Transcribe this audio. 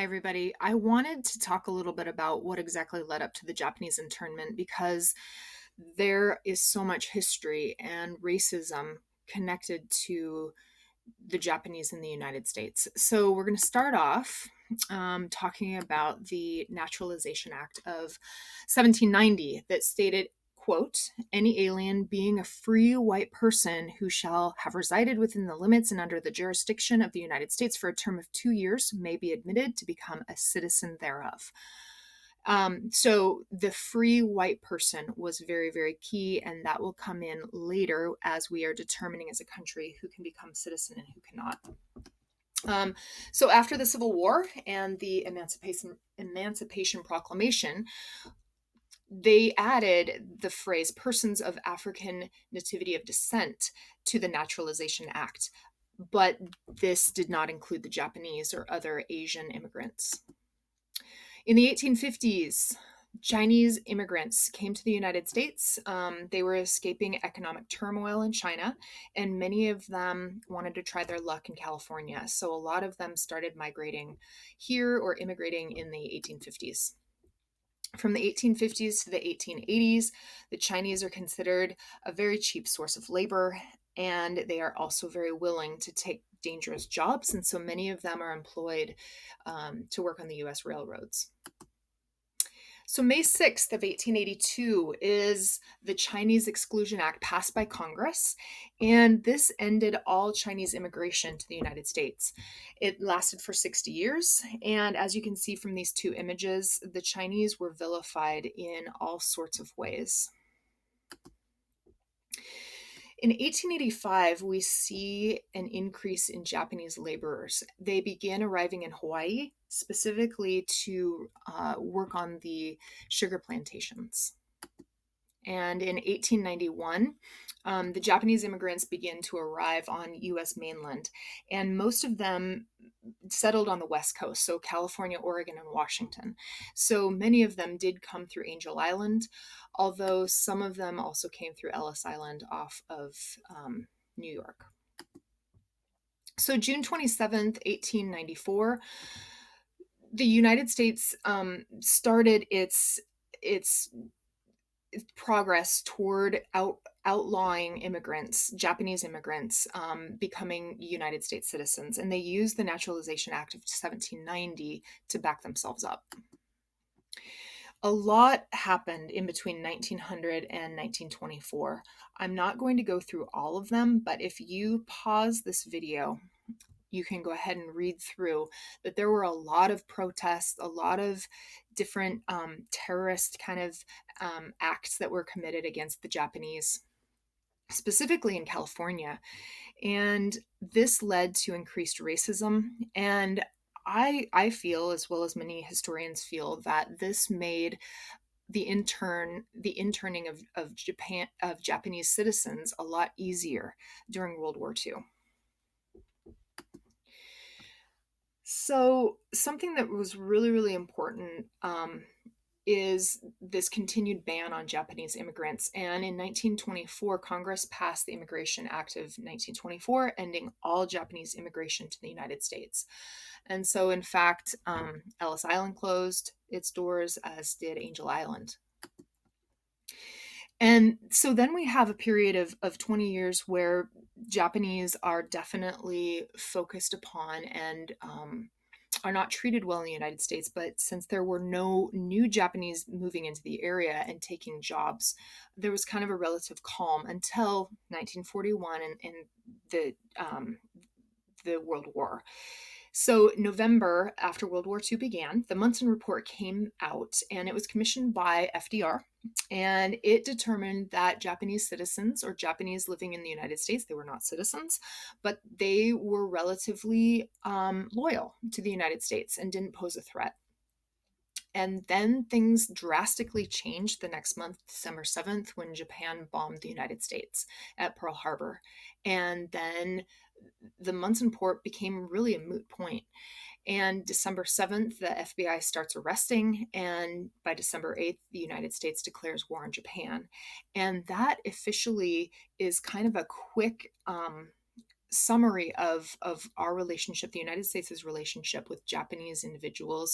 Hi, everybody. I wanted to talk a little bit about what exactly led up to the Japanese internment because there is so much history and racism connected to the Japanese in the United States. So, we're going to start off talking about the Naturalization Act of 1790 that stated, quote, any alien being a free white person who shall have resided within the limits and under the jurisdiction of the United States for a term of 2 years may be admitted to become a citizen thereof. So the free white person was very, very key, and that will come in later as we are determining as a country who can become citizen and who cannot. So after the Civil War and the Emancipation Proclamation, they added the phrase persons of African nativity of descent to the Naturalization Act, but this did not include the Japanese or other Asian immigrants. In the 1850s, Chinese immigrants came to the United States. They were escaping economic turmoil in China, and many of them wanted to try their luck in California. So a lot of them started migrating here or immigrating in the 1850s. From the 1850s to the 1880s, the Chinese are considered a very cheap source of labor, and they are also very willing to take dangerous jobs. And so many of them are employed to work on the US railroads. So May 6th of 1882 is the Chinese Exclusion Act passed by Congress, and this ended all Chinese immigration to the United States. It lasted for 60 years, and as you can see from these two images, the Chinese were vilified in all sorts of ways. In 1885, we see an increase in Japanese laborers. They began arriving in Hawaii, specifically to work on the sugar plantations. And in 1891, the Japanese immigrants began to arrive on US mainland, and most of them settled on the West Coast, so California, Oregon, and Washington. So many of them did come through Angel Island, although some of them also came through Ellis Island off of New York. So June 27th, 1894, the United States started its progress toward outlawing immigrants, Japanese immigrants, becoming United States citizens. And they used the Naturalization Act of 1790 to back themselves up. A lot happened in between 1900 and 1924. I'm not going to go through all of them, but if you pause this video, you can go ahead and read through that there were a lot of protests, a lot of different terrorist kind of acts that were committed against the Japanese, specifically in California. And this led to increased racism. And I feel, as well as many historians feel, that this made the interning of Japanese citizens a lot easier during World War II. So something that was really, really important is this continued ban on Japanese immigrants. And in 1924, Congress passed the Immigration Act of 1924, ending all Japanese immigration to the United States. And so, in fact, Ellis Island closed its doors, as did Angel Island. And so then we have a period of 20 years where Japanese are definitely focused upon and are not treated well in the United States. But since there were no new Japanese moving into the area and taking jobs, there was kind of a relative calm until 1941 and the World War. So November, after World War II began, the Munson Report came out, and it was commissioned by FDR, and it determined that Japanese citizens or Japanese living in the United States, they were not citizens, but they were relatively loyal to the United States and didn't pose a threat. And then things drastically changed the next month, December 7th, when Japan bombed the United States at Pearl Harbor. And then the Munson Report became really a moot point. And December 7th, the FBI starts arresting. And by December 8th, the United States declares war on Japan. And that officially is kind of a quick summary of our relationship, the United States' relationship with Japanese individuals